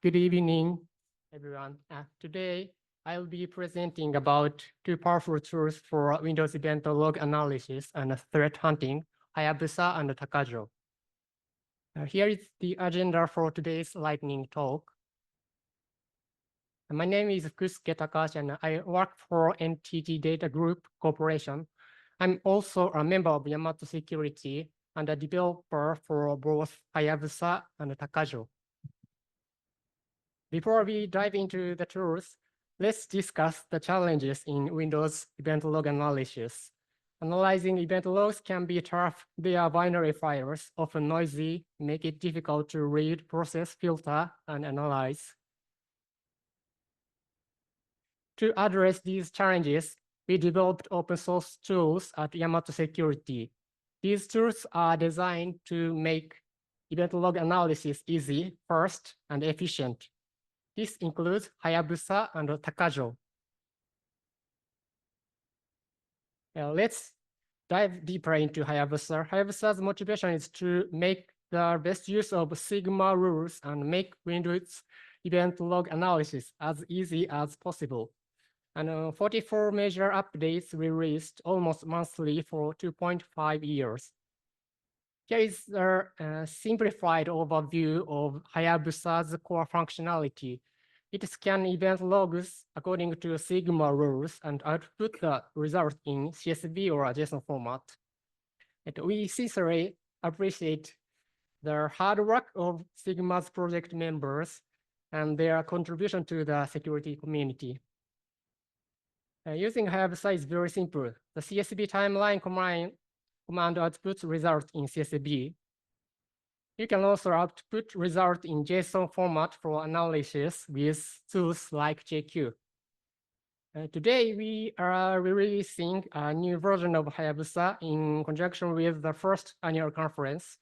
Good evening, everyone. Today, I'll be presenting about two powerful tools for Windows event log analysis and threat hunting, Hayabusa and Takajo. Here is the agenda for today's lightning talk. My name is Fukusuke Takashi, and I work for NTT Data Group Corporation. I'm also a member of Yamato Security and a developer for both Hayabusa and Takajo. Before we dive into the tools, let's discuss the challenges in Windows event log analysis. Analyzing event logs can be tough. They are binary files, often noisy, make it difficult to read, process, filter, and analyze. To address these challenges, we developed open source tools at Yamato Security. These tools are designed to make event log analysis easy, fast, and efficient. This includes Hayabusa and Takajo. Let's dive deeper into Hayabusa. Hayabusa's motivation is to make the best use of Sigma rules and make Windows event log analysis as easy as possible. And 44 major updates released almost monthly for 2.5 years. Here is a simplified overview of Hayabusa's core functionality. It scans event logs according to Sigma rules and output the result in CSV or JSON format. We sincerely appreciate the hard work of Sigma's project members and their contribution to the security community. Using Hayabusa is very simple. The CSV timeline command outputs results in CSV. You can also output result in JSON format for analysis with tools like JQ. Today, we are releasing a new version of Hayabusa in conjunction with the first annual conference.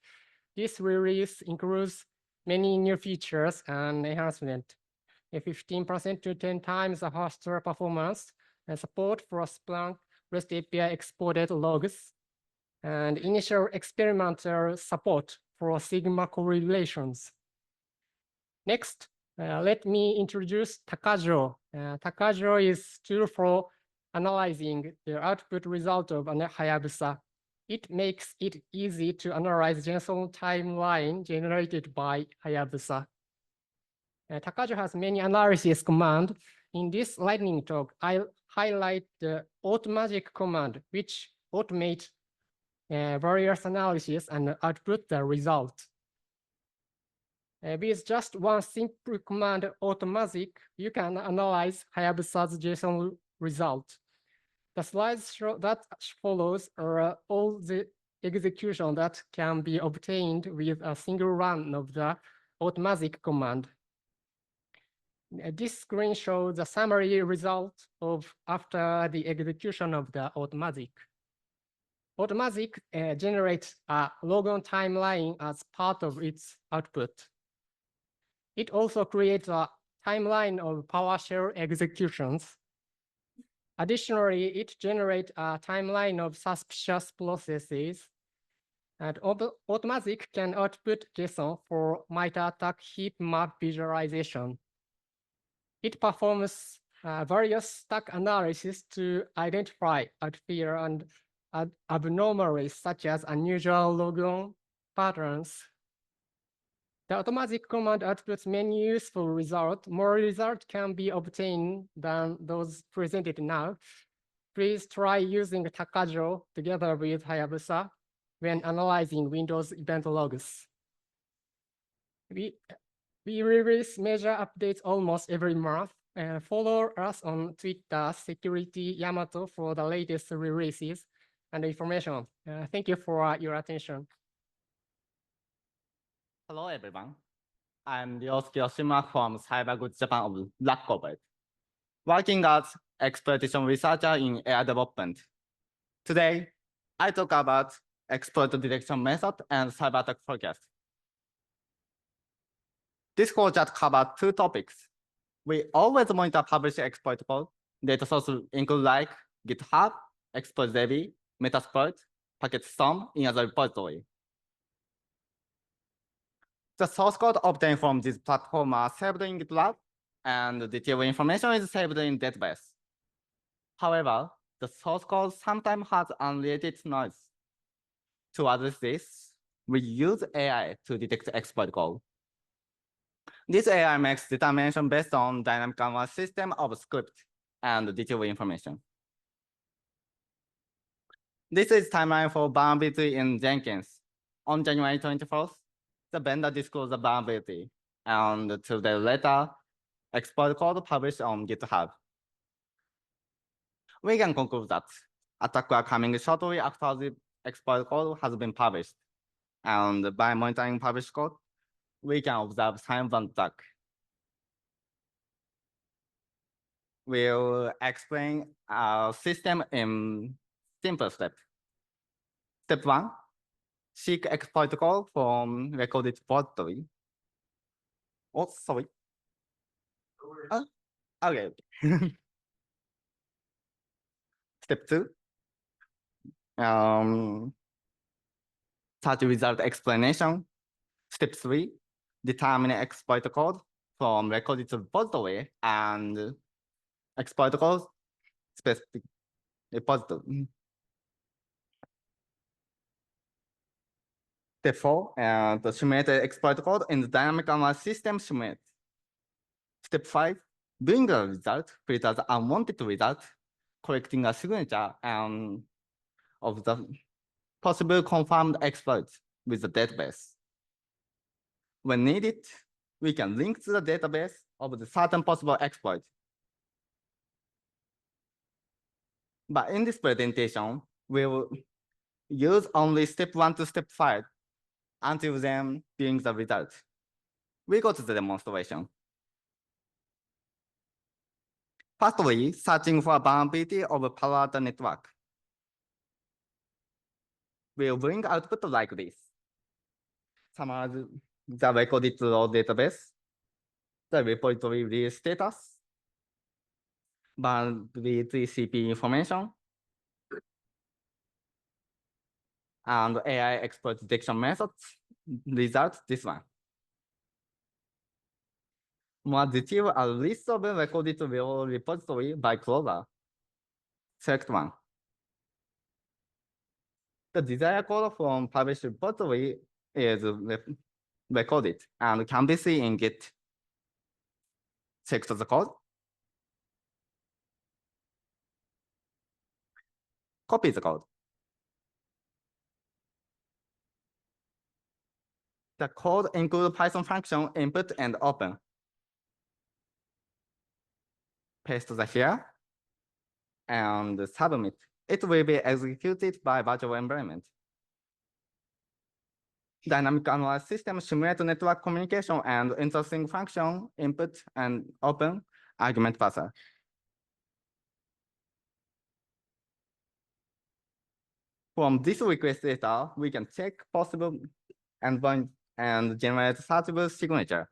This release includes many new features and enhancements. 15% to 10 times faster performance, and support for Splunk REST API exported logs, and initial experimental support for Sigma correlations. Next, let me introduce Takajo. Takajo is a tool for analyzing the output result of Hayabusa. It makes it easy to analyze JSON timeline generated by Hayabusa. Takajo has many analysis commands. In this lightning talk, I'll highlight the automagic command, which automates various analysis and output the result. With just one simple command, automagic, you can analyze Hayabusa's JSON result. The slides that follows are all the execution that can be obtained with a single run of the automagic command. This screen shows the summary result of after the execution of the automagic. Automagic generates a logon timeline as part of its output. It also creates a timeline of PowerShell executions. Additionally, it generates a timeline of suspicious processes. And Automagic can output JSON for MITRE ATT&CK heap map visualization. It performs various stack analysis to identify outlier and abnormalities such as unusual logon patterns. The automatic command outputs many useful results. More results can be obtained than those presented now. Please try using Takajo together with Hayabusa when analyzing Windows event logs. We release major updates almost every month. Follow us on Twitter, Security Yamato, for the latest releases and information. Thank you for your attention. Hello, everyone. I'm Ryosuke Yoshima from CyberGoods Japan of Black Corporate, working as exploitation researcher in AI development. Today, I talk about exploit detection method and cyber attack forecast. This whole chat covers two topics. We always monitor published exploitable data sources include like GitHub, ExploitDB, Metasploit, Packetstorm in other repository. The source code obtained from this platform are saved in GitLab, and the detailed information is saved in database. However, the source code sometimes has unrelated noise. To address this, we use AI to detect exploit code. This AI makes determination based on dynamic canvas system of script and detailed information. This is timeline for vulnerability in Jenkins. On January 24th, the vendor disclosed the vulnerability, and 2 days later, exploit code published on GitHub. We can conclude that attacks are coming shortly after the exploit code has been published, and by monitoring published code, we can observe signs of attack. We'll explain our system in simple steps. Step 1, seek exploit code from recorded repository. Oh, sorry. Okay. Step 2, search result explanation. Step 3, determine exploit code from recorded repository and exploit code specific repository. Step 4, the simulate exploit code in the dynamic canvas system simulate. Step 5, bring the result, filter the unwanted result, collecting a signature of the possible confirmed exploits with the database. When needed, we can link to the database of the certain possible exploit. But in this presentation, we will use only step 1 to step 5 until then bring the result. We go to the demonstration. Firstly, searching for vulnerability of a parallel network. We'll bring output like this. Summarize the recorded raw database, the repository release status, vulnerability CP information, and AI exploit detection methods. Result, this one. More detailed a list of recorded raw repository by closer. Select one. The desired code from published repository is recorded and can be seen in Git. Select the code. Copy the code. The code includes Python function input and open. Paste the here and submit. It will be executed by virtual environment. Dynamic canvas system simulate network communication and interesting function input and open argument parser. From this request data, we can check possible endpoint and generate searchable signature.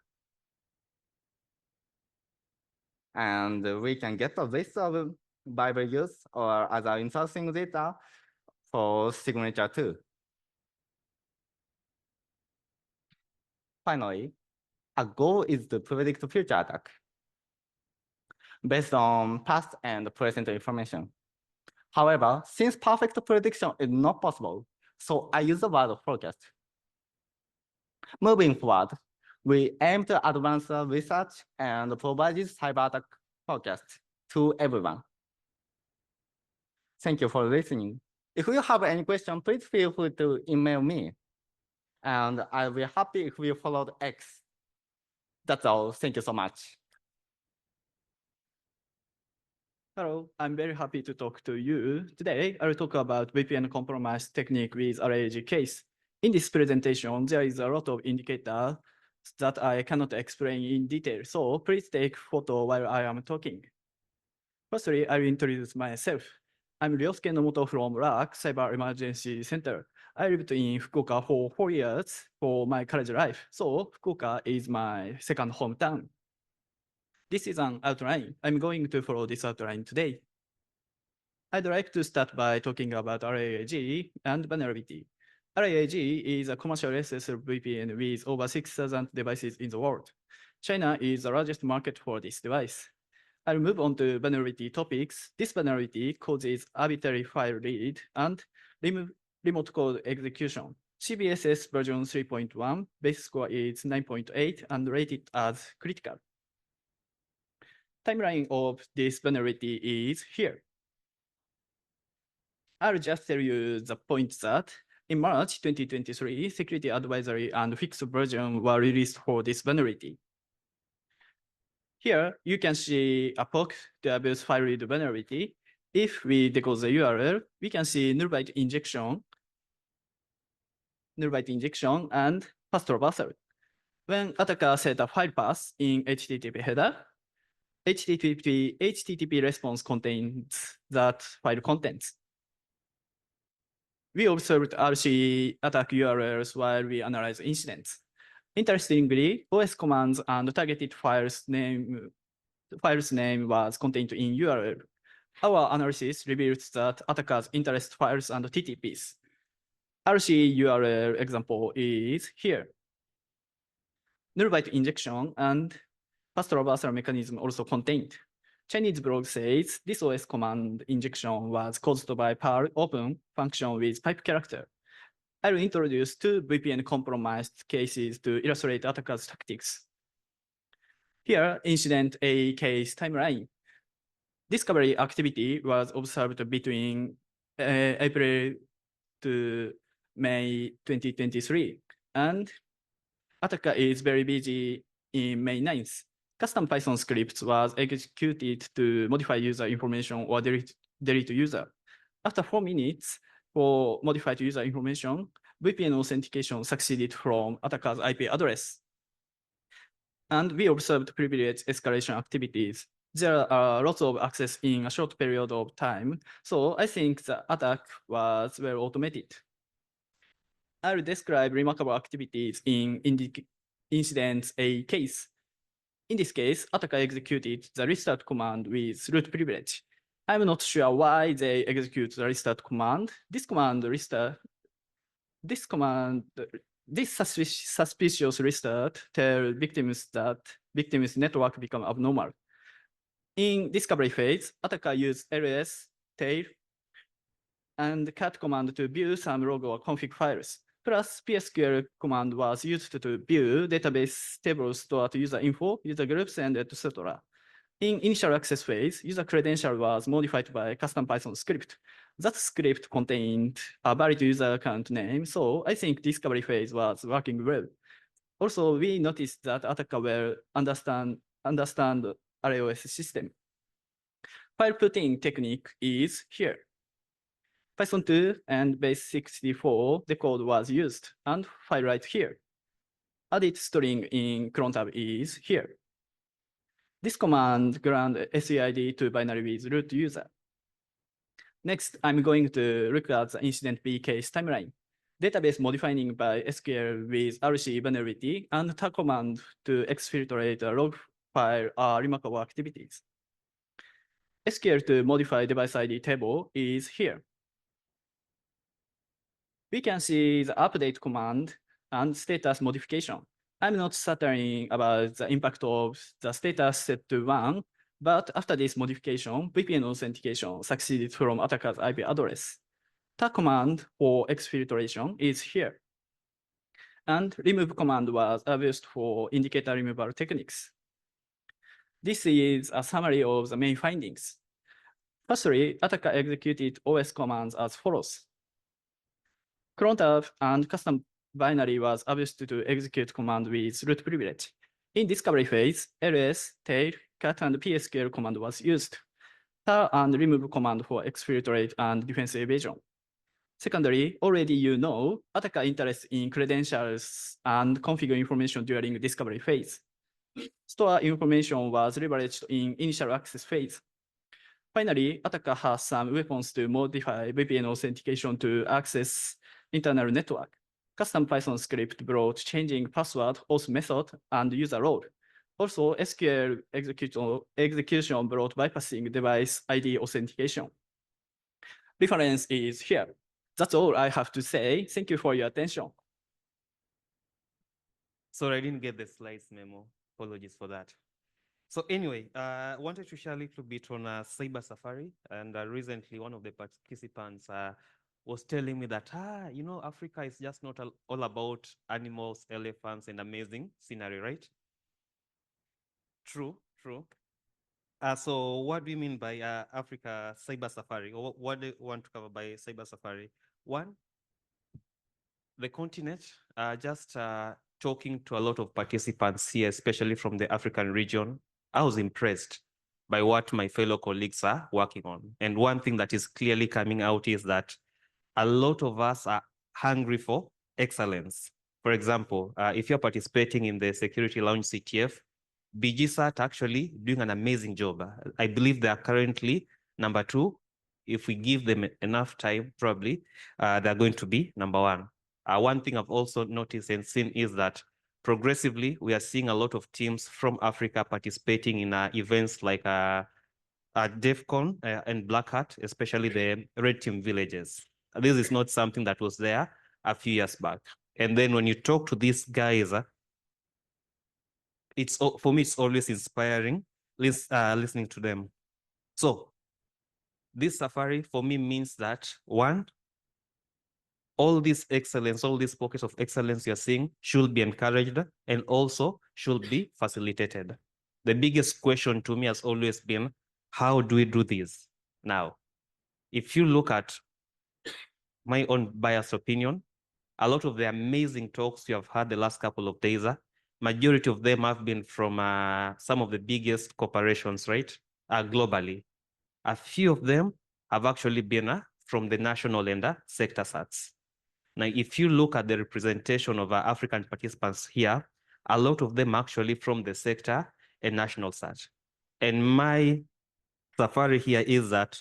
And we can get a list of Bible use or other interesting data for signature too. Finally, a goal is to predict future attack based on past and present information. However, since perfect prediction is not possible, so I use the word forecast. Moving forward, we aim to advance the research and provide this cyber attack forecast to everyone. Thank you for listening. If you have any question, please feel free to email me. And I'll be happy if you followed X. That's all. Thank you so much. Hello, I'm very happy to talk to you. Today, I'll talk about VPN compromise technique with RAG case. In this presentation, there is a lot of indicators that I cannot explain in detail, so please take photo while I am talking. Firstly, I'll introduce myself. I'm Ryosuke Nomoto from RAC Cyber Emergency Center. I lived in Fukuoka for 4 years for my college life, so Fukuoka is my second hometown. This is an outline. I'm going to follow this outline today. I'd like to start by talking about RAG and vulnerability. RAG is a commercial SSL VPN with over 6,000 devices in the world. China is the largest market for this device. I'll move on to vulnerability topics. This vulnerability causes arbitrary file read and remote code execution. CVSS version 3.1, base score is 9.8 and rated as critical. Timeline of this vulnerability is here. I'll just tell you the point that in March 2023, security advisory and fixed version were released for this vulnerability. Here, you can see a POC to abuse file read vulnerability. If we decode the URL, we can see null byte injection and path traversal. When attacker set a file path in HTTP header, HTTP response contains that file contents. We observed RC attack URLs while we analyze incidents. Interestingly, OS commands and targeted file's name was contained in URL. Our analysis reveals that attackers interest files and TTPs. RC URL example is here. Null byte injection and path traversal mechanism also contained. Chinese blog says this OS command injection was caused by Perl open function with pipe character. I will introduce two VPN compromised cases to illustrate attackers' tactics. Here, incident A case timeline. Discovery activity was observed between April to May 2023, and attacker is very busy in May 9th. Custom Python scripts was executed to modify user information or delete user. After 4 minutes for modified user information, VPN authentication succeeded from attacker's IP address. And we observed privilege escalation activities. There are lots of access in a short period of time, so I think the attack was well automated. I'll describe remarkable activities in incidents A case. In this case, attacker executed the restart command with root privilege. I'm not sure why they execute the restart command. This suspicious restart tells victims that victims' network become abnormal. In discovery phase, attacker used ls, tail, and cat command to view some log or config files. Plus, PSQL command was used to view database tables stored user info, user groups, and etc. In initial access phase, user credential was modified by custom Python script. That script contained a valid user account name, so I think discovery phase was working well. Also, we noticed that attacker will understand RAOS system. File putting technique is here. Python 2 and base 64 decode was used, and file write here. Added string in cron tab is here. This command grant SEID to binary with root user. Next, I'm going to look at the incident B case timeline. Database modifying by SQL with RC vulnerability and tag command to exfiltrate a log file are remarkable activities. SQL to modify device ID table is here. We can see the update command and status modification. I'm not certain about the impact of the status set to 1, but after this modification, VPN authentication succeeded from attacker's IP address. Tag command for exfiltration is here. And remove command was abused for indicator removal techniques. This is a summary of the main findings. Firstly, attacker executed OS commands as follows. Cron tab and custom binary was abused to execute command with root privilege. In discovery phase, ls, tail, cat, and PSQL command was used. Tar and remove command for exfiltrate and defense evasion. Secondly, already you know, attacker interest in credentials and config information during discovery phase. Store information was leveraged in initial access phase. Finally, attacker has some weapons to modify VPN authentication to access internal network. Custom Python script brought changing password, auth method, and user role. Also, SQL execution brought bypassing device ID authentication. Reference is here. That's all I have to say. Thank you for your attention. Sorry, I didn't get the slides memo. Apologies for that. So anyway, I wanted to share a little bit on cyber safari. And recently, one of the participants was telling me that, Africa is just not all about animals, elephants, and amazing scenery, right? True, true. So what do you mean by Africa cyber safari? Or what do you want to cover by cyber safari? One, the continent, just talking to a lot of participants here, especially from the African region, I was impressed by what my fellow colleagues are working on. And one thing that is clearly coming out is that a lot of us are hungry for excellence. For example, if you're participating in the Security Lounge CTF, BGSAT actually doing an amazing job. I believe they are currently number 2. If we give them enough time, probably they're going to be number 1. One thing I've also noticed and seen is that progressively we are seeing a lot of teams from Africa participating in events like DEFCON and Black Hat, especially the Red Team villages. This is not something that was there a few years back. And then when you talk to these guys, for me, it's always inspiring listening to them. So this safari for me means that, one, all this excellence, all these pockets of excellence you're seeing should be encouraged and also should be facilitated. The biggest question to me has always been, how do we do this? Now, if you look at my own biased opinion, a lot of the amazing talks you have had the last couple of days, majority of them have been from some of the biggest corporations, right? Globally. A few of them have actually been from the national and sector SATs. Now, if you look at the representation of African participants here, a lot of them actually from the sector and national SAT. And my safari here is that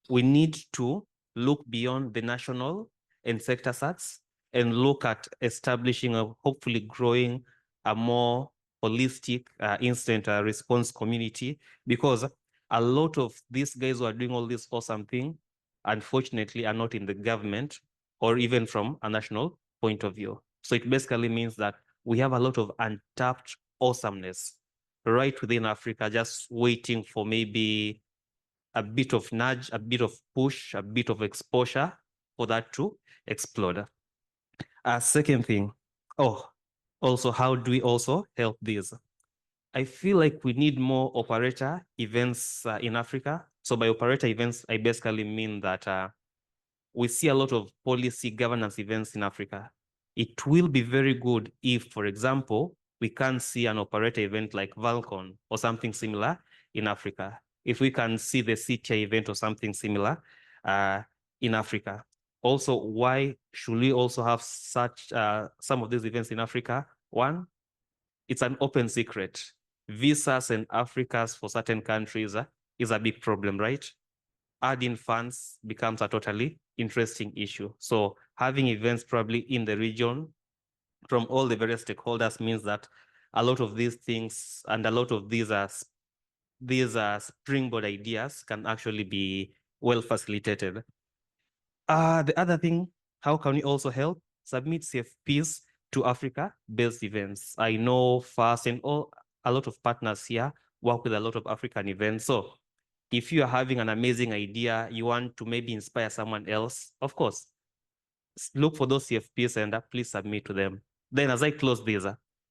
we need to look beyond the national and sector SATs and look at establishing a hopefully growing a more holistic instant response community, because a lot of these guys who are doing all this awesome thing, unfortunately, are not in the government or even from a national point of view. So it basically means that we have a lot of untapped awesomeness right within Africa, just waiting for maybe a bit of nudge, a bit of push, a bit of exposure for that to explode. Second thing, also, how do we also help this? I feel like we need more operator events in Africa. So by operator events, I basically mean that we see a lot of policy governance events in Africa. It will be very good if, for example, we can see an operator event like Valcon or something similar in Africa. If we can see the CTI event or something similar in Africa. Also, why should we also have such some of these events in Africa? One, it's an open secret. Visas and Africas for certain countries is a big problem, right? Adding funds becomes a totally interesting issue. So having events probably in the region from all the various stakeholders means that a lot of these things and a lot of these springboard ideas can actually be well facilitated. The other thing, how can we also help? Submit CFPs to Africa-based events. I know FAST and a lot of partners here work with a lot of African events. So if you are having an amazing idea, you want to maybe inspire someone else, of course, look for those CFPs and please submit to them. Then as I close this,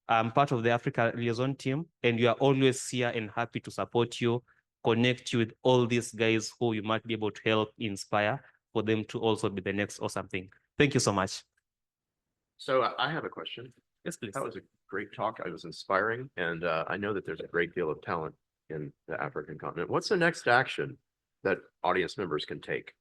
I'm part of the Africa Liaison team, and you are always here and happy to support you, connect you with all these guys who you might be able to help inspire for them to also be the next or something. Thank you so much. So I have a question. Yes, please. That was a great talk. It was inspiring. And I know that there's a great deal of talent in the African continent. What's the next action that audience members can take?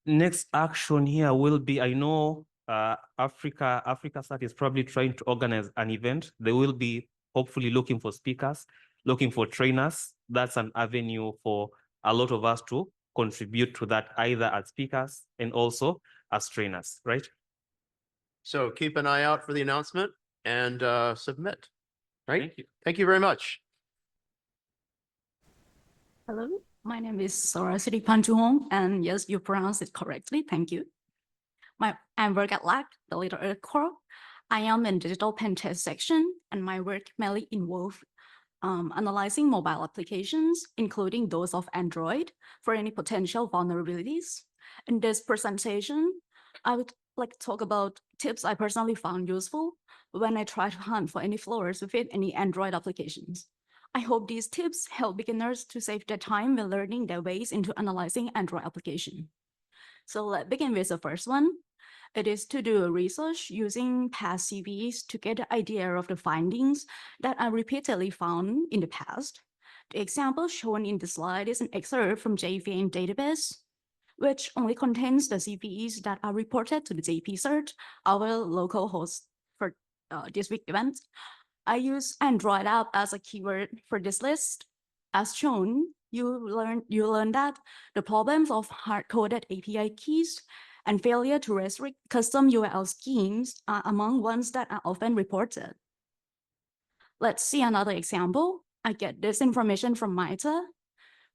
Next action here will be, I know Africa Sat is probably trying to organize an event. They will be hopefully looking for speakers, looking for trainers. That's an avenue for a lot of us to contribute to that, either as speakers and also as trainers, right? So keep an eye out for the announcement and submit, right? Thank you. Thank you very much. Hello, My name is Saraswati Panjuhong, and yes, you pronounced it correctly. Thank you. I work at LAC, the Little Earth Corp. I am in digital pen test section, and my work mainly involves analyzing mobile applications, including those of Android, for any potential vulnerabilities. In this presentation, I would like to talk about tips I personally found useful when I try to hunt for any flaws within any Android applications. I hope these tips help beginners to save their time when learning their ways into analyzing Android application. So let's begin with the first one. It is to do a research using past CVEs to get an idea of the findings that are repeatedly found in the past. The example shown in the slide is an excerpt from JVM database, which only contains the CVEs that are reported to the JP Cert, our local host for this week event. I use Android app as a keyword for this list. As shown, you learn that the problems of hard-coded API keys and failure to restrict custom URL schemes are among ones that are often reported. Let's see another example. I get this information from MITRE.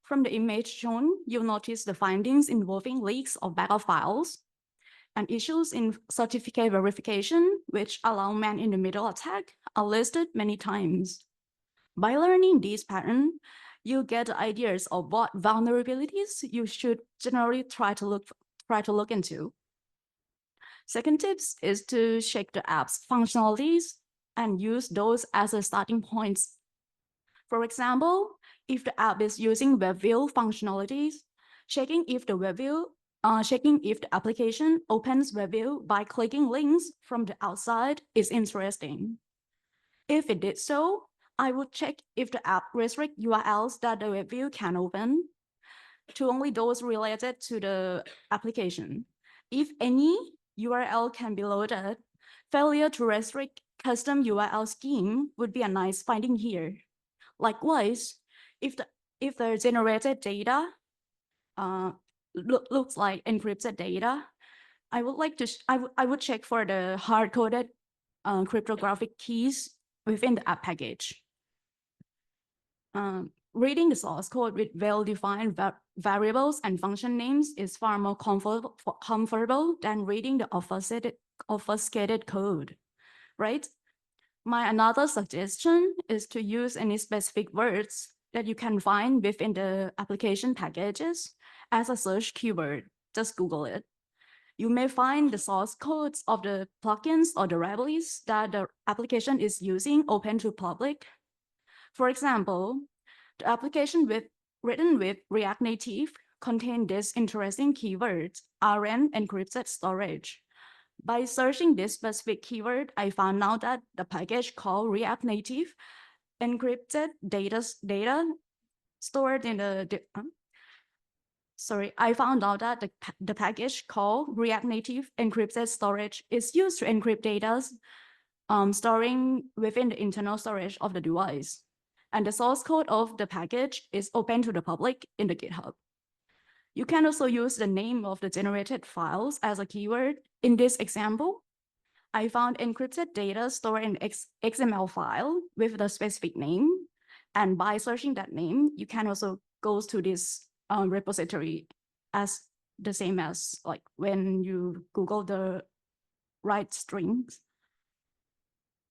From the image shown, you'll notice the findings involving leaks of backup files and issues in certificate verification, which allow man-in-the-middle attack, are listed many times. By learning these patterns, you get ideas of what vulnerabilities you should generally try to look into. Second tips is to check the app's functionalities and use those as a starting points. For example, if the app is using web view functionalities, checking if the application opens web view by clicking links from the outside is interesting. If it did so, I would check if the app restricts URLs that the web view can open to only those related to the application. If any URL can be loaded, failure to restrict custom URL scheme would be a nice finding here. Likewise, if the generated data looks like encrypted data, I would check for the hard-coded cryptographic keys within the app package. Reading the source code with well-defined variables and function names is far more comfortable than reading the obfuscated code, right? My another suggestion is to use any specific words that you can find within the application packages as a search keyword. Just Google it. You may find the source codes of the plugins or the libraries that the application is using open to public. For example, the application written with React Native contain this interesting keyword, RN encrypted storage. By searching this specific keyword, I found out that the package called React Native encrypted data stored in I found out that the package called React Native encrypted storage is used to encrypt data storing within the internal storage of the device. And the source code of the package is open to the public in the GitHub. You can also use the name of the generated files as a keyword. In this example, I found encrypted data stored in XML file with the specific name. And by searching that name, you can also go to this repository as the same as like when you Google the right strings.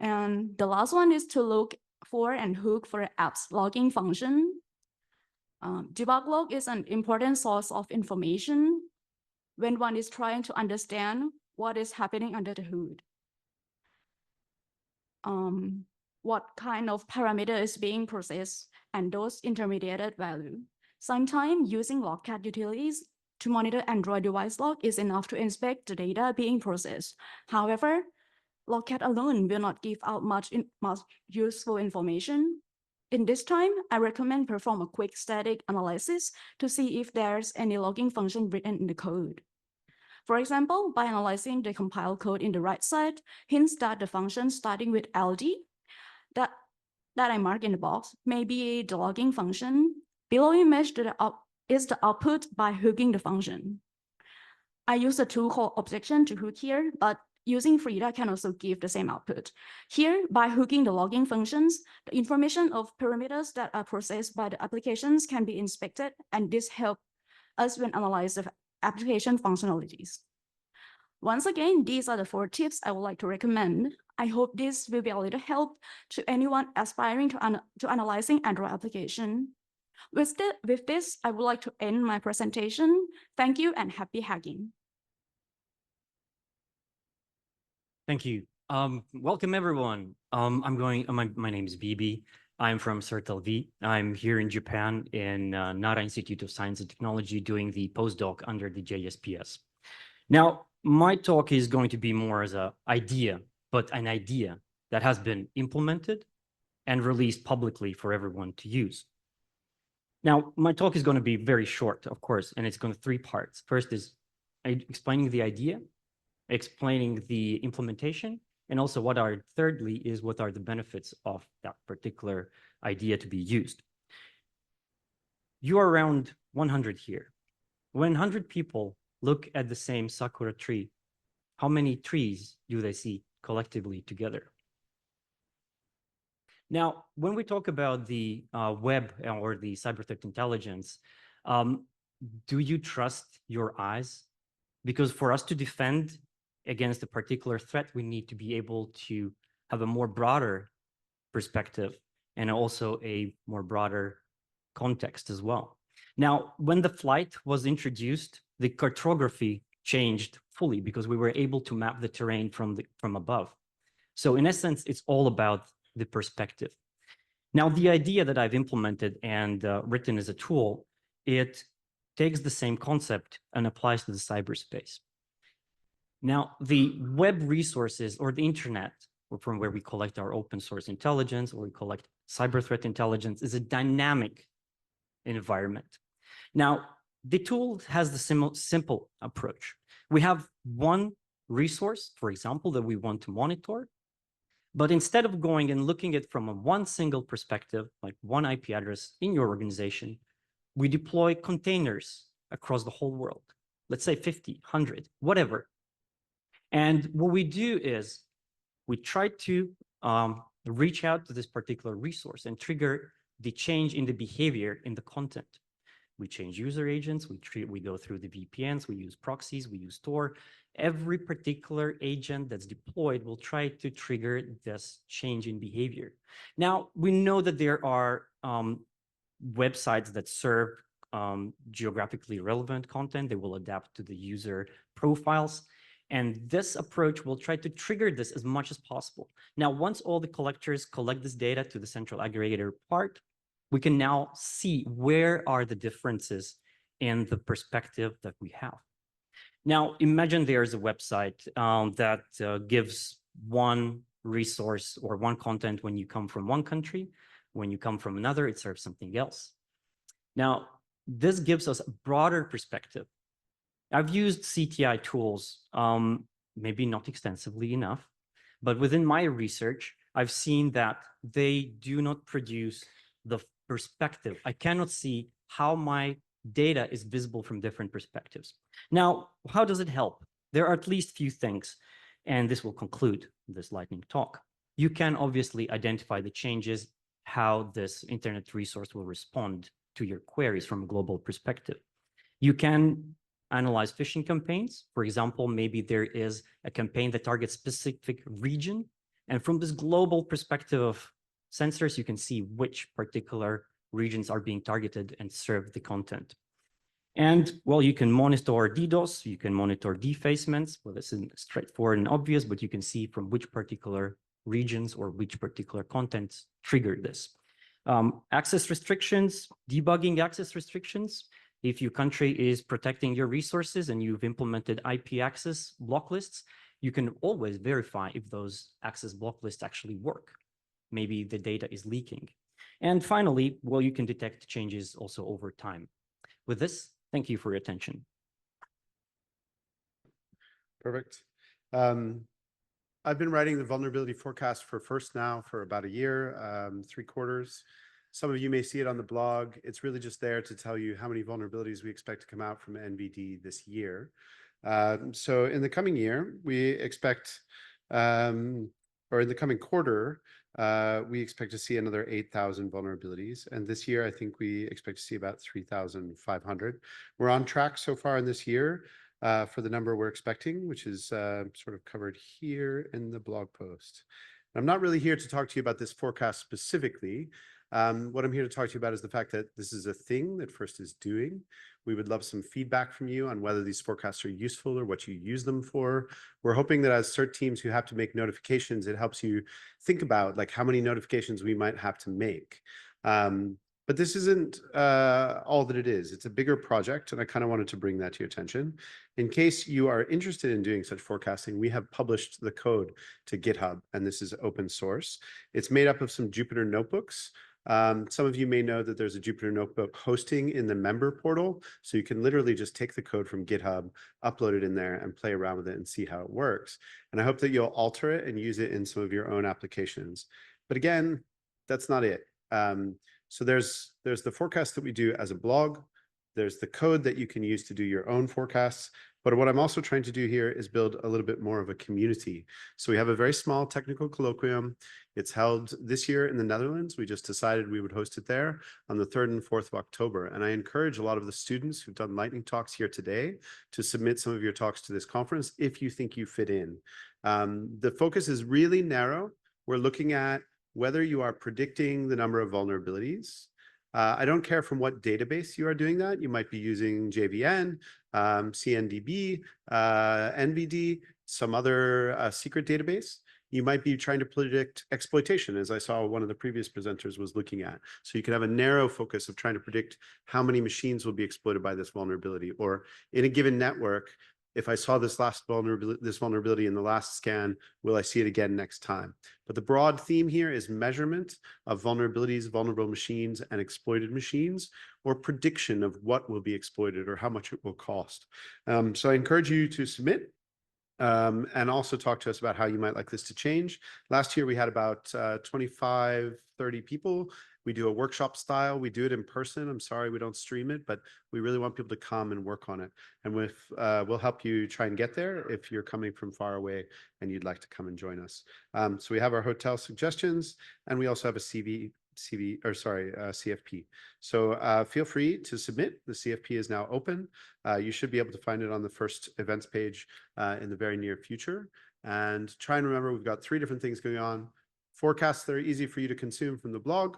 And the last one is to look for and hook for app's logging function. Debug log is an important source of information when one is trying to understand what is happening under the hood. What kind of parameter is being processed and those intermediate value. Sometimes using logcat utilities to monitor Android device log is enough to inspect the data being processed. However, logcat alone will not give out much useful information. In this time, I recommend perform a quick static analysis to see if there's any logging function written in the code. For example, by analyzing the compiled code in the right side, hints that the function starting with LD that I mark in the box may be the logging function. Below image is the output by hooking the function. I use a tool called objection to hook here, but using Frida can also give the same output. Here, by hooking the logging functions, the information of parameters that are processed by the applications can be inspected, and this helps us when analyze the application functionalities. Once again, these are the 4 tips I would like to recommend. I hope this will be a little help to anyone aspiring to analyzing Android application. With this, I would like to end my presentation. Thank you and happy hacking. Thank you. Welcome everyone. My name is Bibi. I'm from CERT-LV. I'm here in Japan in Nara Institute of Science and Technology doing the postdoc under the JSPS. Now, my talk is going to be more as an idea, but an idea that has been implemented and released publicly for everyone to use. Now, my talk is going to be very short, of course, and it's going to 3 parts. First is explaining the idea, explaining the implementation, and also what are the benefits of that particular idea to be used. You are around 100 here. When 100 people look at the same sakura tree, how many trees do they see collectively together? Now, when we talk about the web or the cyber threat intelligence, do you trust your eyes? Because for us to defend against a particular threat, we need to be able to have a more broader perspective and also a more broader context as well. Now, when the flight was introduced, the cartography changed fully because we were able to map the terrain from above. So in essence, it's all about the perspective. Now, the idea that I've implemented and written as a tool, it takes the same concept and applies to the cyberspace. Now, the web resources or the internet, or from where we collect our open source intelligence or we collect cyber threat intelligence, is a dynamic environment. Now, the tool has the simple approach. We have one resource, for example, that we want to monitor, but instead of going and looking at from one single perspective, like one IP address in your organization, we deploy containers across the whole world. Let's say 50, 100, whatever. And what we do is we try to reach out to this particular resource and trigger the change in the behavior in the content. We change user agents, we go through the VPNs, we use proxies, we use Tor. Every particular agent that's deployed will try to trigger this change in behavior. Now, we know that there are websites that serve geographically relevant content. They will adapt to the user profiles. And this approach will try to trigger this as much as possible. Now, once all the collectors collect this data to the central aggregator part, we can now see where are the differences in the perspective that we have. Now, imagine there's a website that gives one resource or one content when you come from one country. When you come from another, it serves something else. Now, this gives us a broader perspective. I've used CTI tools, maybe not extensively enough, but within my research, I've seen that they do not produce the perspective. I cannot see how my data is visible from different perspectives. Now, how does it help? There are at least few things, and this will conclude this lightning talk. You can obviously identify the changes, how this internet resource will respond to your queries from a global perspective. You can analyze phishing campaigns. For example, maybe there is a campaign that targets specific region. And from this global perspective of sensors, you can see which particular regions are being targeted and serve the content. And well, you can monitor DDoS, you can monitor defacements. Well, this is straightforward and obvious, but you can see from which particular regions or which particular contents trigger this. Access restrictions, debugging access restrictions. If your country is protecting your resources and you've implemented IP access block lists, you can always verify if those access block lists actually work. Maybe the data is leaking. And finally, well, you can detect changes also over time. With this, thank you for your attention. Perfect. I've been writing the vulnerability forecast for First Now for about a year, 3 quarters. Some of you may see it on the blog. It's really just there to tell you how many vulnerabilities we expect to come out from NVD this year. So in the coming year, we expect, or in the coming quarter, we expect to see another 8,000 vulnerabilities. And this year, I think we expect to see about 3,500. We're on track so far in this year for the number we're expecting, which is sort of covered here in the blog post. I'm not really here to talk to you about this forecast specifically. What I'm here to talk to you about is the fact that this is a thing that FIRST is doing. We would love some feedback from you on whether these forecasts are useful or what you use them for. We're hoping that as CERT teams who have to make notifications, it helps you think about like how many notifications we might have to make. But this isn't all that it is. It's a bigger project, and I kind of wanted to bring that to your attention. In case you are interested in doing such forecasting, we have published the code to GitHub, and this is open source. It's made up of some Jupyter notebooks. Some of you may know that there's a Jupyter Notebook hosting in the member portal. So you can literally just take the code from GitHub, upload it in there, and play around with it and see how it works. And I hope that you'll alter it and use it in some of your own applications. But again, that's not it. So there's the forecast that we do as a blog. There's the code that you can use to do your own forecasts. But what I'm also trying to do here is build a little bit more of a community. So we have a very small technical colloquium. It's held this year in the Netherlands. We just decided we would host it there on the 3rd and 4th of October. And I encourage a lot of the students who've done lightning talks here today to submit some of your talks to this conference if you think you fit in. The focus is really narrow. We're looking at whether you are predicting the number of vulnerabilities. I don't care from what database you are doing that. You might be using JVN, CNDB, NVD, some other secret database. You might be trying to predict exploitation, as I saw one of the previous presenters was looking at. So you can have a narrow focus of trying to predict how many machines will be exploited by this vulnerability. Or in a given network, if I saw this vulnerability in the last scan, will I see it again next time? But the broad theme here is measurement of vulnerabilities, vulnerable machines, and exploited machines, or prediction of what will be exploited or how much it will cost. So I encourage you to submit and also talk to us about how you might like this to change. Last year, we had about 25, 30 people. We do a workshop style. We do it in person. I'm sorry we don't stream it, but we really want people to come and work on it. And we'll help you try and get there if you're coming from far away and you'd like to come and join us. So we have our hotel suggestions, and we also have a CFP. So feel free to submit. The CFP is now open. You should be able to find it on the FIRST events page in the very near future. And try and remember, we've got 3 different things going on. Forecasts that are easy for you to consume from the blog.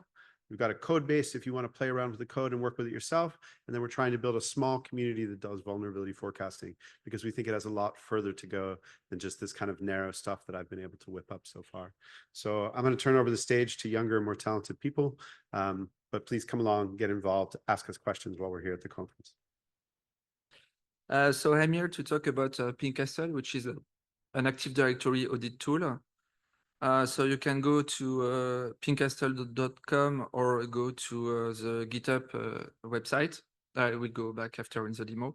We've got a code base if you want to play around with the code and work with it yourself. And then we're trying to build a small community that does vulnerability forecasting because we think it has a lot further to go than just this kind of narrow stuff that I've been able to whip up so far. So I'm going to turn over the stage to younger, more talented people. But please come along, get involved, ask us questions while we're here at the conference. So I'm here to talk about Pinkcastle, which is an Active Directory audit tool. So you can go to pinkcastle.com or go to the GitHub website. I will go back after in the demo.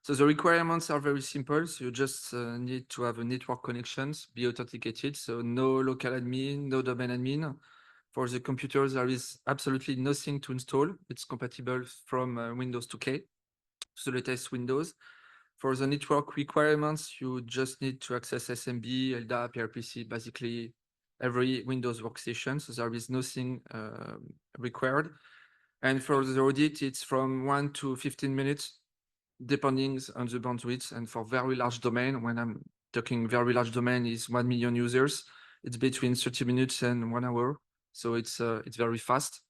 So the requirements are very simple. So you just need to have a network connections, be authenticated. So no local admin, no domain admin. For the computers, there is absolutely nothing to install. It's compatible from Windows 2K, so the latest Windows. For the network requirements, you just need to access SMB, LDAP, PRPC, basically every Windows workstation. So there is nothing required. And for the audit, it's from 1 to 15 minutes, depending on the bandwidth. And for very large domain, when I'm talking very large domain is 1 million users, it's between 30 minutes and 1 hour. So it's very fast.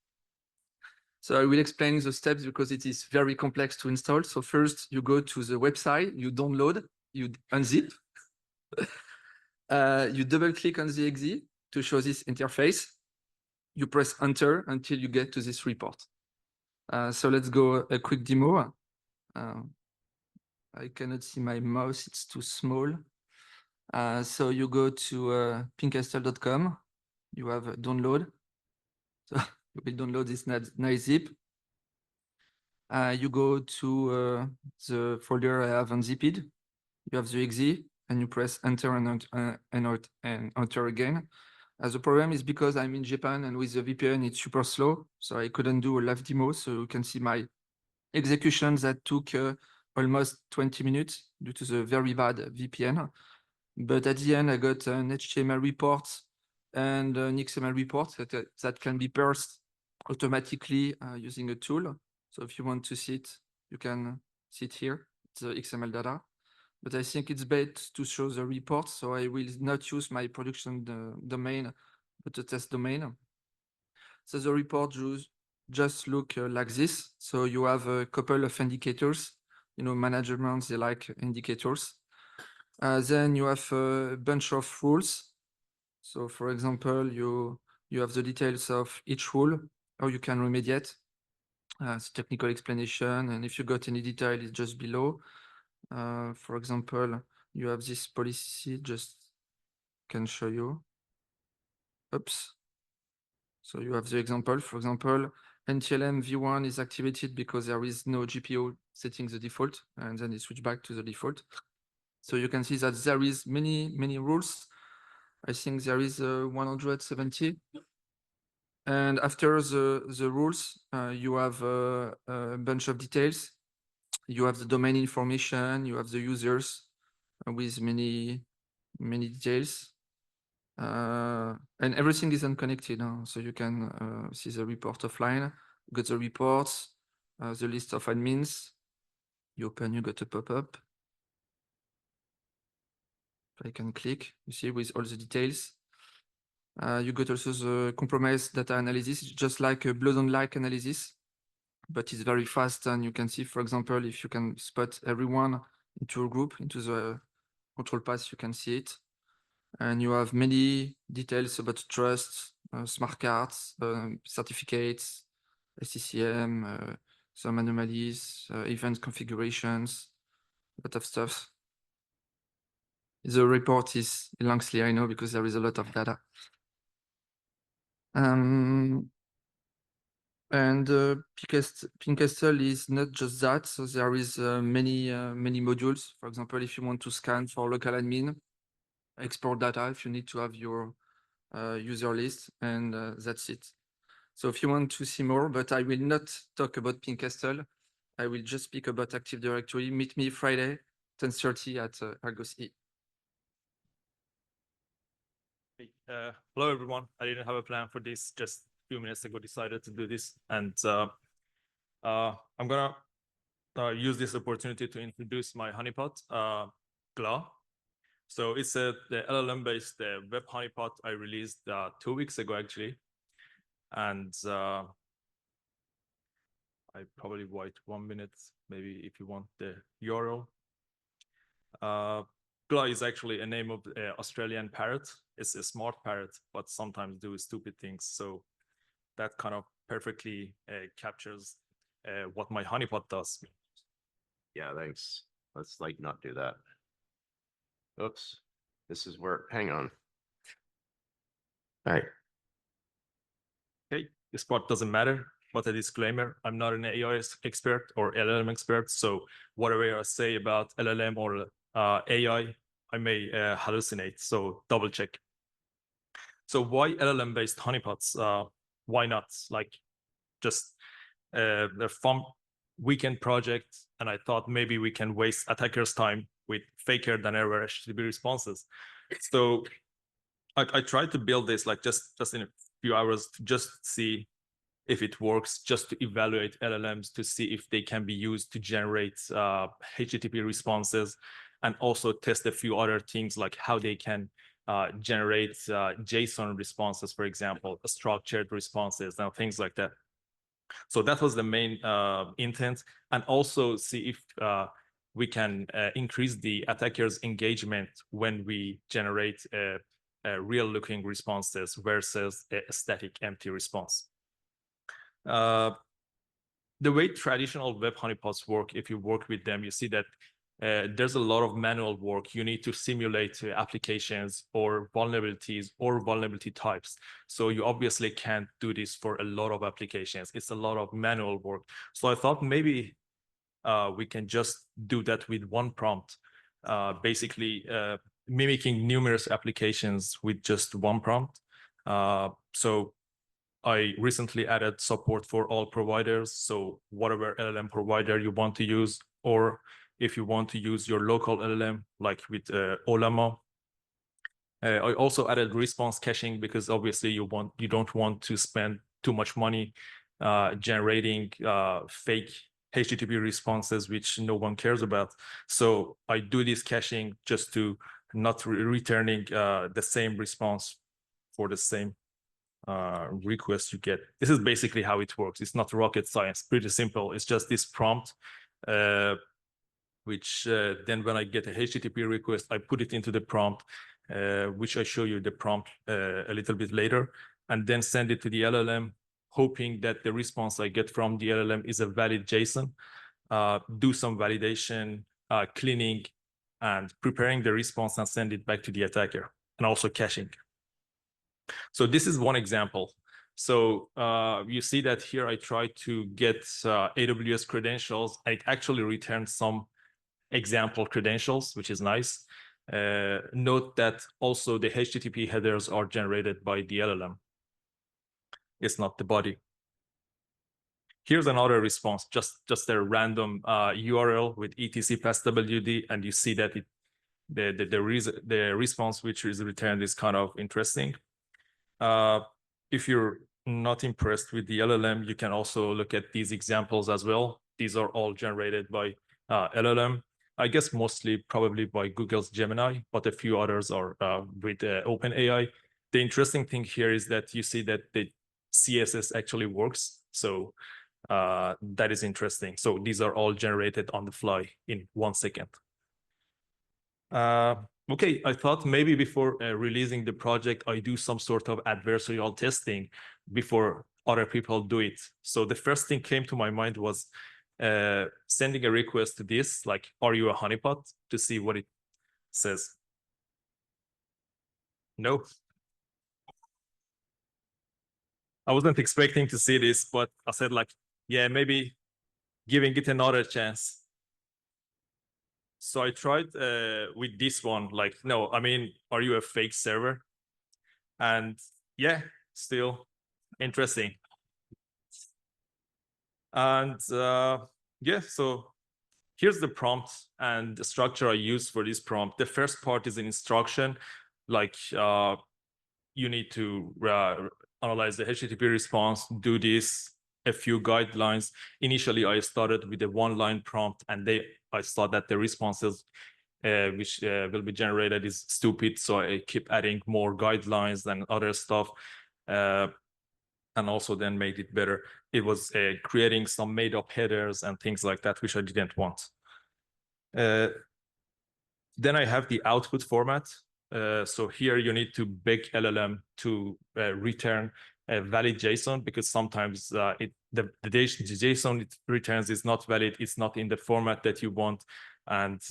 So I will explain the steps because it is very complex to install. So first you go to the website, you download, you unzip, you double click on the exe to show this interface. You press enter until you get to this report. So let's go a quick demo. I cannot see my mouse, it's too small. So you go to pinkcastle.com, you have a download. So you will download this nice zip. You go to the folder I have unzipped. You have the exe, and you press enter and enter again. The problem is because I'm in Japan and with the VPN it's super slow, so I couldn't do a live demo. So you can see my execution that took almost 20 minutes due to the very bad VPN. But at the end, I got an HTML report and an XML report that can be parsed automatically using a tool. So if you want to see it, you can see it here, the XML data. But I think it's best to show the report, so I will not use my production domain, but the test domain. So the report just look like this. So you have a couple of indicators. You know, management, they like indicators. Then you have a bunch of rules. So for example, you have the details of each rule, how you can remediate. It's technical explanation, and if you got any detail, it's just below. For example, you have this policy, just can show you. Oops. So you have the example, for example, NTLM v1 is activated because there is no GPO setting the default, and then it switch back to the default. So you can see that there is many rules. I think there is 170. And after the rules, you have a bunch of details. You have the domain information, you have the users with many details. And everything is unconnected, so you can see the report offline, got the reports, the list of admins. You open, you got a pop-up. I can click, you see, with all the details. You got also the compromised data analysis, just like a Blazon-like analysis, but it's very fast. And you can see, for example, if you can spot everyone into a group, into the control path, you can see it. And you have many details about trust, smart cards, certificates, SCCM, some anomalies, event configurations, a lot of stuff. The report is lengthy, I know, because there is a lot of data. And Pinkastle is not just that. So there is many modules. For example, if you want to scan for local admin, export data, if you need to have your user list, and that's it. So if you want to see more, but I will not talk about Pinkastle. I will just speak about Active Directory. Meet me Friday, 10:30 at Argos E. Hello, everyone. I didn't have a plan for this. Just a few minutes ago, decided to do this. And I'm going to use this opportunity to introduce my honeypot, GLA. So it's the LLM-based web honeypot I released 2 weeks ago, actually. And I probably wait 1 minute, maybe, if you want the URL. GLA is actually a name of Australian parrot. It's a smart parrot, but sometimes do stupid things. So that kind of perfectly captures what my honeypot does. Yeah, thanks. Let's like not do that. Oops. This is where, hang on. All right. Okay, this part doesn't matter, but a disclaimer, I'm not an AI expert or LLM expert. So whatever I say about LLM or AI, I may hallucinate. So double check. So why LLM-based honeypots? Why not? Like, just the fun weekend project, and I thought maybe we can waste attackers' time with faker than ever HTTP responses. So I tried to build this like just in a few hours to just see if it works, just to evaluate LLMs to see if they can be used to generate HTTP responses, and also test a few other things like how they can generate JSON responses, for example, structured responses and things like that. So that was the main intent, and also see if we can increase the attacker's engagement when we generate real-looking responses versus a static empty response. The way traditional web honeypots work, if you work with them, you see that there's a lot of manual work. You need to simulate applications or vulnerabilities or vulnerability types. So you obviously can't do this for a lot of applications. It's a lot of manual work. So I thought maybe we can just do that with one prompt, basically mimicking numerous applications with just one prompt. So I recently added support for all providers. So whatever LLM provider you want to use, or if you want to use your local LLM, like with Olama. I also added response caching because obviously you don't want to spend too much money generating fake HTTP responses, which no one cares about. So I do this caching just to not returning the same response for the same request you get. This is basically how it works. It's not rocket science, pretty simple. It's just this prompt, which then when I get a HTTP request, I put it into the prompt, which I show you the prompt a little bit later, and then send it to the LLM, hoping that the response I get from the LLM is a valid JSON, do some validation, cleaning, and preparing the response and send it back to the attacker, and also caching. So this is one example. So you see that here I try to get AWS credentials, and it actually returns some example credentials, which is nice. Note that also the HTTP headers are generated by the LLM. It's not the body. Here's another response, just a random URL with etc passwd, and you see that the response which is returned is kind of interesting. If you're not impressed with the LLM, you can also look at these examples as well. These are all generated by LLM. I guess mostly probably by Google's Gemini, but a few others are with OpenAI. The interesting thing here is that you see that the CSS actually works. So that is interesting. So these are all generated on the fly in 1 second. Okay, I thought maybe before releasing the project, I do some sort of adversarial testing before other people do it. So the first thing came to my mind was sending a request to this, like, are you a honeypot, to see what it says. No. I wasn't expecting to see this, but I said like, yeah, maybe giving it another chance. So I tried with this one, like, no, I mean, are you a fake server? And yeah, still interesting. And yeah, so here's the prompt and the structure I use for this prompt. The first part is an instruction, like you need to analyze the HTTP response, do this, a few guidelines. Initially, I started with a one-line prompt, and I saw that the responses which will be generated is stupid, so I keep adding more guidelines and other stuff, and also then made it better. It was creating some made-up headers and things like that, which I didn't want. Then I have the output format. So here you need to beg LLM to return a valid JSON, because sometimes the JSON it returns is not valid, it's not in the format that you want, and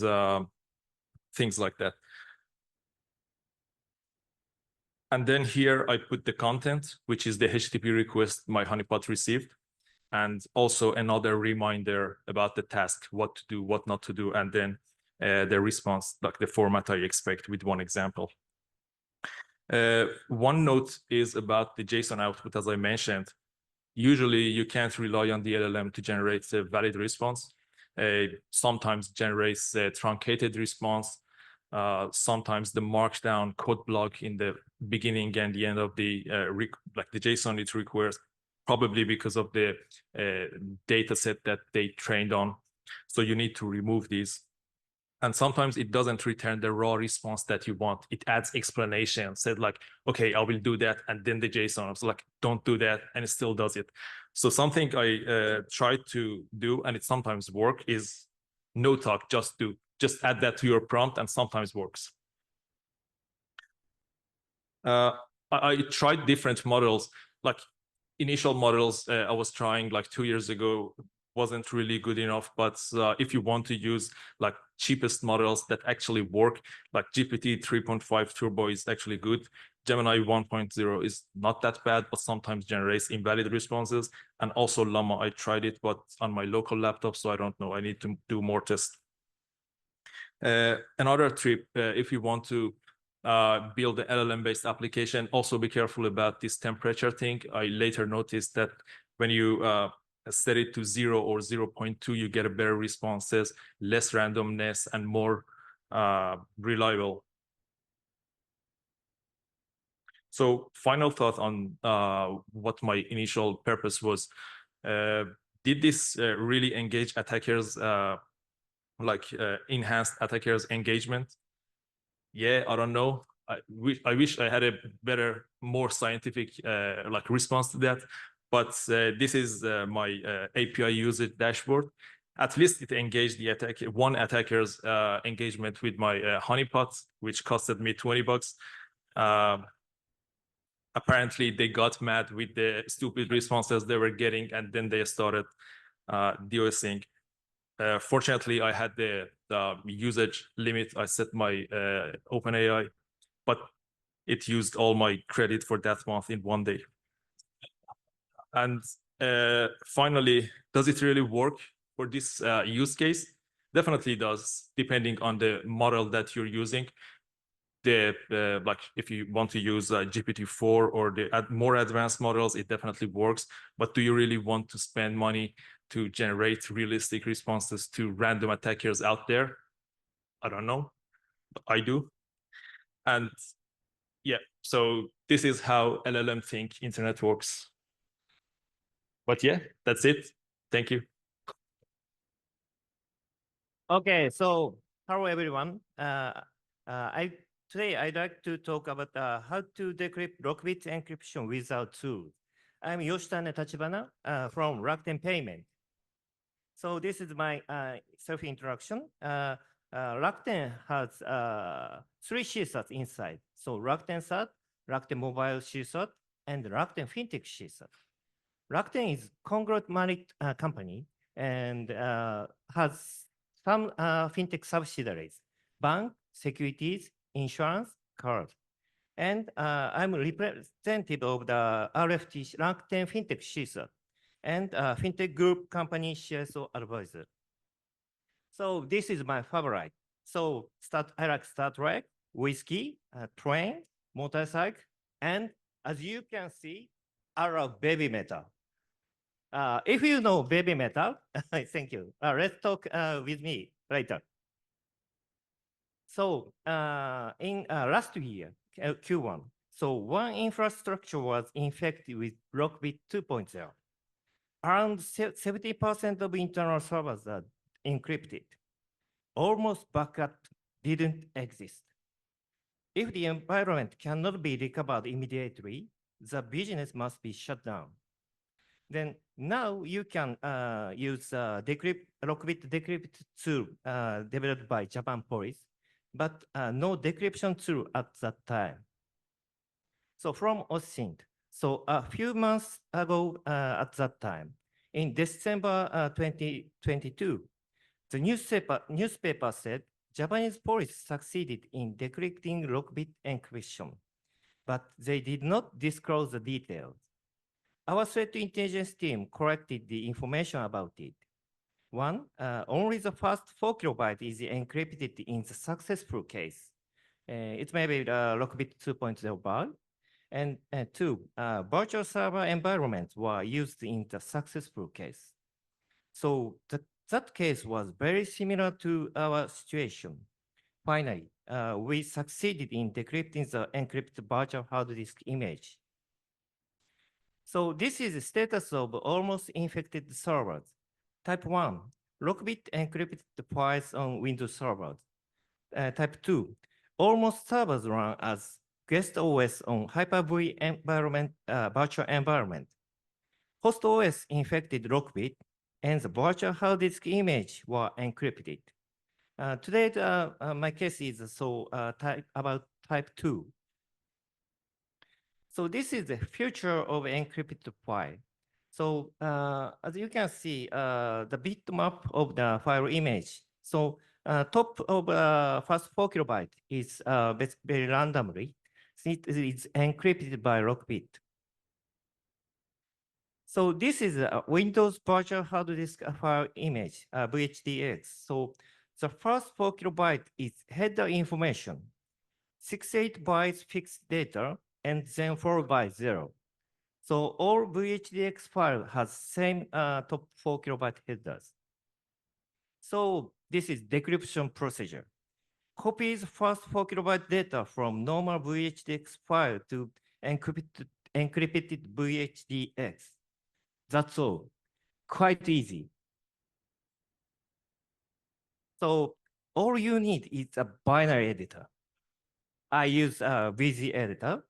things like that. And then here I put the content, which is the HTTP request my honeypot received, and also another reminder about the task, what to do, what not to do, and then the response, like the format I expect, with one example. One note is about the JSON output, as I mentioned. Usually you can't rely on the LLM to generate a valid response. Sometimes generates a truncated response. Sometimes the markdown code block in the beginning and the end of the like the JSON it requires, probably because of the data set that they trained on. So you need to remove these. And sometimes it doesn't return the raw response that you want. It adds explanation, said like, okay, I will do that. And then the JSON, I was like, don't do that. And it still does it. So something I try to do, and it sometimes works, is no talk, just add that to your prompt, and sometimes works. I tried different models, like initial models I was trying like 2 years ago wasn't really good enough. But if you want to use like cheapest models that actually work, like GPT 3.5 Turbo is actually good. Gemini 1.0 is not that bad, but sometimes generates invalid responses. And also Llama, I tried it, but on my local laptop, so I don't know. I need to do more tests. Another tip, if you want to build an LLM-based application, also be careful about this temperature thing. I later noticed that when you set it to 0 or 0.2, you get a better responses, less randomness, and more reliable. So final thought on what my initial purpose was. Did this really engage attackers, enhanced attackers' engagement? Yeah, I don't know. I wish I had a better, more scientific response to that. But this is my API usage dashboard. At least it engaged the one attacker's engagement with my honeypot, which costed me $20. Apparently, they got mad with the stupid responses they were getting, and then they started DOSing. Fortunately, I had the usage limit. I set my OpenAI, but it used all my credit for that month in one day. And finally, does it really work for this use case? Definitely does, depending on the model that you're using. If you want to use GPT-4 or the more advanced models, it definitely works. But do you really want to spend money to generate realistic responses to random attackers out there? I don't know. I do. And yeah, so this is how LLM think internet works. But yeah, that's it. Thank you. Okay, so hello everyone. Today I'd like to talk about how to decrypt Lockbit encryption without tools. I'm Yoshitane Tachibana from Rakuten Payment. So this is my self-introduction. Rakuten has 3 CSATs inside. So Rakuten SAT, Rakuten Mobile CSAT, and Rakuten FinTech CSAT. Rakuten is conglomerate company and has some fintech subsidiaries: bank, securities, insurance, card. And I'm representative of the RFT Rakuten FinTech CSAT and FinTech Group Company CSO advisor. So this is my favorite. So I like Star Trek, whiskey, train, motorcycle, and as you can see, I love baby metal. If you know baby metal, thank you. Let's talk with me later. So in last year, Q1, so one infrastructure was infected with Lockbit 2.0. Around 70% of internal servers are encrypted. Almost backup didn't exist. If the environment cannot be recovered immediately, the business must be shut down. Then now you can use Lockbit decrypt tool developed by Japan Police, but no decryption tool at that time. So from OSINT, so a few months ago at that time, in December 2022, the newspaper said Japanese police succeeded in decrypting Lockbit encryption, but they did not disclose the details. Our threat intelligence team collected the information about it. One, only the first 4 kilobytes is encrypted in the successful case. It may be the Lockbit 2.0 bug. And 2, virtual server environments were used in the successful case. So that case was very similar to our situation. Finally, we succeeded in decrypting the encrypted virtual hard disk image. So this is the status of almost infected servers. Type 1, Lockbit encrypted files on Windows servers. Type 2, almost servers run as guest OS on Hyper-V environment, virtual environment. Host OS infected Lockbit, and the virtual hard disk image were encrypted. Today, my case is about type 2. So this is the future of encrypted file. So as you can see, the bitmap of the file image. So top of first 4 kilobytes is very randomly. It is encrypted by Lockbit. So this is a Windows virtual hard disk file image, VHDX. So the first 4 kilobytes is header information, 68 bytes fixed data, and then followed by 0. So all VHDX file has same top 4 kilobyte headers. So this is decryption procedure. Copies first 4 kilobyte data from normal VHDX file to encrypted VHDX. That's all. Quite easy. So all you need is a binary editor. I use a VZ editor.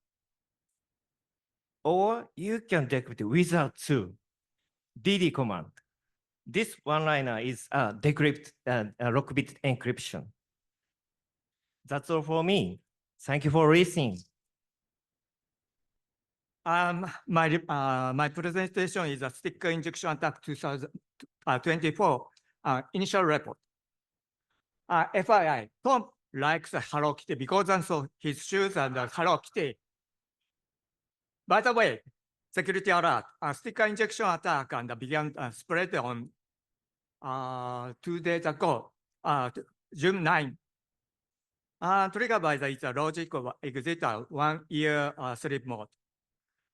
Or you can decrypt without two. DD command. This one-liner is decrypt lockbit encryption. That's all for me. Thank you for listening. My presentation is a sticker injection attack 2024 initial report. FYI, Tom likes Hello Kitty because of his shoes and Hello Kitty. By the way, security alert, sticker injection attack and began spread on 2 days ago, June 9. Triggered by the logic of exit 1 year sleep mode.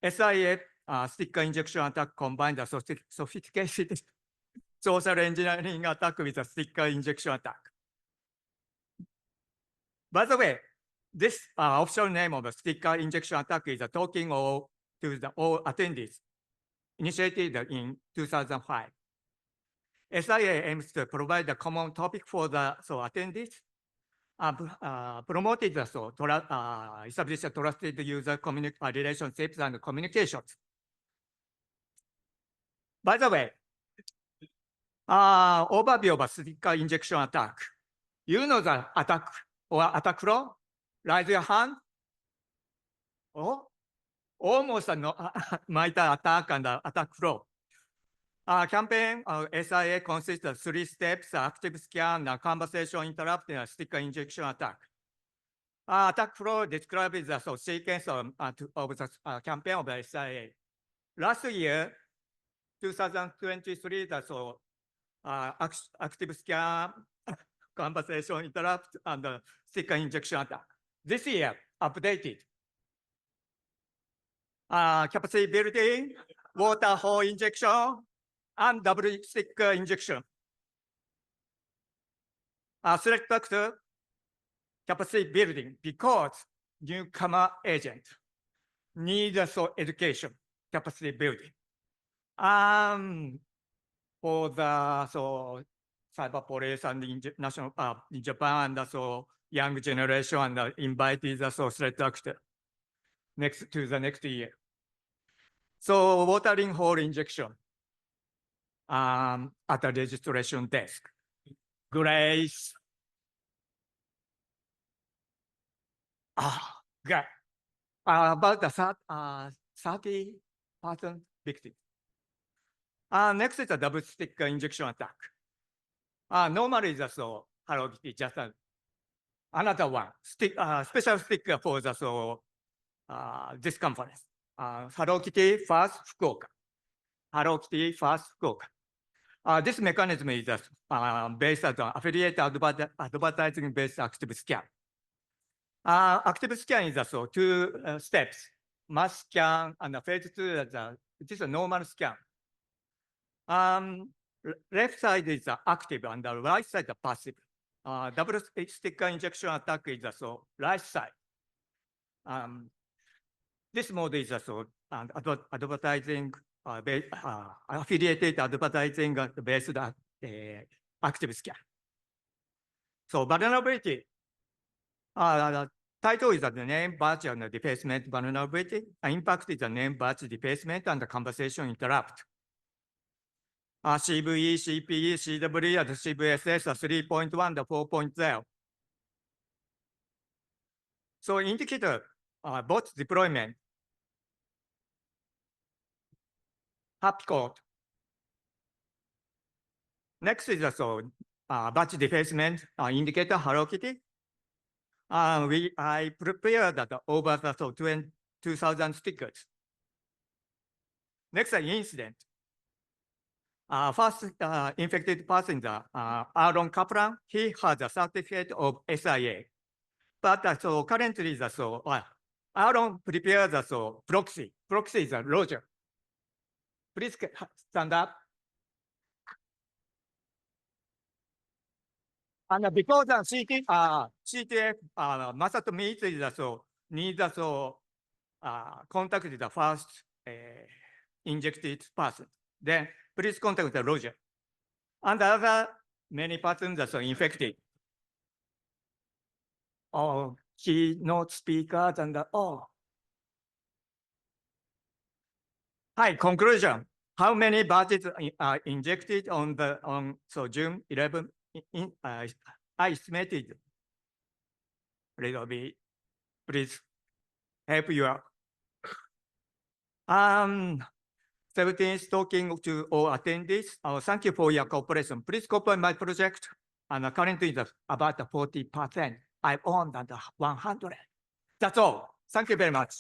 SIA sticker injection attack combined the sophisticated social engineering attack with a sticker injection attack. By the way, this official name of a sticker injection attack is talking to the all attendees, initiated in 2005. SIA aims to provide a common topic for the attendees, promoted the established trusted user relationships and communications. By the way, overview of a sticker injection attack. You know the attack or attack flow? Raise your hand. Oh, almost might attack and attack flow. Campaign SIA consists of 3 steps: active scan, conversation interrupt, and sticker injection attack. Attack flow describes the sequence of the campaign of the SIA. Last year, 2023, active scan, conversation interrupt, and sticker injection attack. This year, updated. Capacity building, water hole injection, and double sticker injection. Select factor, capacity building, because newcomer agent needs education, capacity building. For the cyber police and national in Japan, and young generation, and invited the threat actor next year. So watering hole injection at the registration desk. Grace. Great. About the 30% victim. Next is a double sticker injection attack. Normally, Hello Kitty just another one. Special sticker for this conference. Hello Kitty first Fukuoka. Hello Kitty first Fukuoka. This mechanism is based on affiliate advertising based active scan. Active scan is 2 steps: mass scan and phase 2 is a normal scan. Left side is active and the right side is passive. Double sticker injection attack is right side. This mode is advertising, affiliated advertising based active scan. So vulnerability. Title is the name, batch, and defacement vulnerability. Impact is the name, batch, defacement, and the conversation interrupt. CVE, CPE, CWE, and CVSS 3.1 to 4.0. So indicator, bot deployment. Happy code. Next is batch defacement indicator Hello Kitty. I prepared that over the 2,000 stickers. Next incident. First infected person is Aaron Kaplan. He has a certificate of SIA. But currently, Aaron prepares proxy. Proxy is Roger. please stand up. And because CTF must meet the need contact the first injected person. Then please contact the Roger. And other many persons that are infected. Oh, keynote speakers and Hi, conclusion. How many batches are injected on June 11? I estimated. Little bit. Please help your 17th talking to all attendees. Thank you for your cooperation. Please cooperate my project. And currently it's about 40%. I own 100. That's all. Thank you very much.